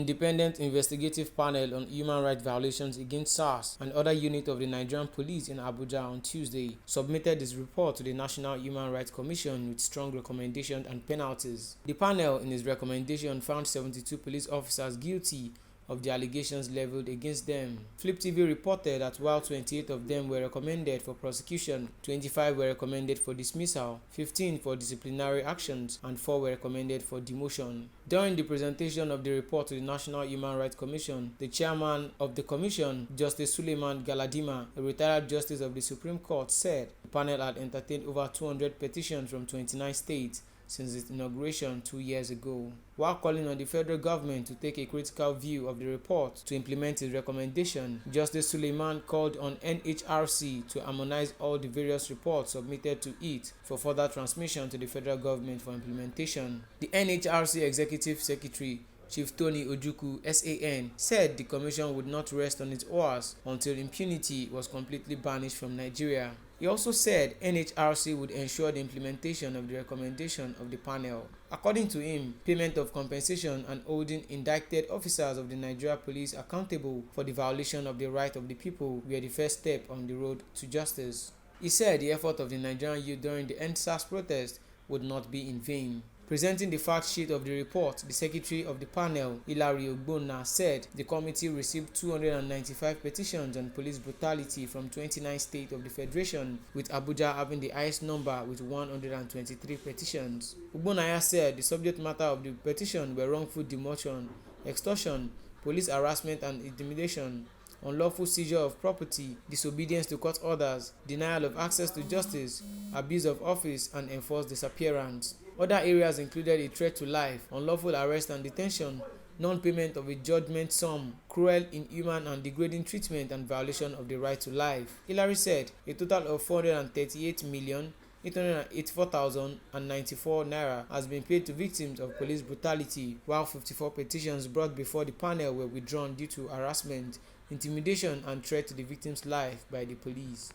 Independent Investigative Panel on Human Rights Violations against SARS and other units of the Nigerian police in Abuja on Tuesday submitted its report to the National Human Rights Commission with strong recommendations and penalties. The panel, in its recommendation, found 72 police officers guilty of the allegations leveled against them. Flip TV reported that while 28 of them were recommended for prosecution, 25 were recommended for dismissal, 15 for disciplinary actions, and 4 were recommended for demotion. During the presentation of the report to the National Human Rights Commission, the chairman of the commission, Justice Suleiman Galadima, a retired justice of the Supreme Court, said the panel had entertained over 200 petitions from 29 states since its inauguration 2 years ago. While calling on the federal government to take a critical view of the report to implement its recommendation, Justice Suleiman called on NHRC to harmonize all the various reports submitted to it for further transmission to the federal government for implementation. The NHRC Executive Secretary, Chief Tony Ojukwu, SAN, said the commission would not rest on its oars until impunity was completely banished from Nigeria. He also said NHRC would ensure the implementation of the recommendation of the panel. According to him, payment of compensation and holding indicted officers of the Nigeria police accountable for the violation of the right of the people were the first step on the road to justice. He said the effort of the Nigerian youth during the Endsars protest would not be in vain. Presenting the fact sheet of the report, the secretary of the panel, Hilary Ogbonna, said the committee received 295 petitions on police brutality from 29 states of the Federation, with Abuja having the highest number with 123 petitions. Ogbonna said the subject matter of the petition were wrongful demotion, extortion, police harassment and intimidation, unlawful seizure of property, disobedience to court orders, denial of access to justice, abuse of office, and enforced disappearance. Other areas included a threat to life, unlawful arrest and detention, non-payment of a judgment sum, cruel, inhuman and degrading treatment, and violation of the right to life. Hilary said a total of 438,884,094 naira has been paid to victims of police brutality, while 54 petitions brought before the panel were withdrawn due to harassment, intimidation, and threat to the victim's life by the police.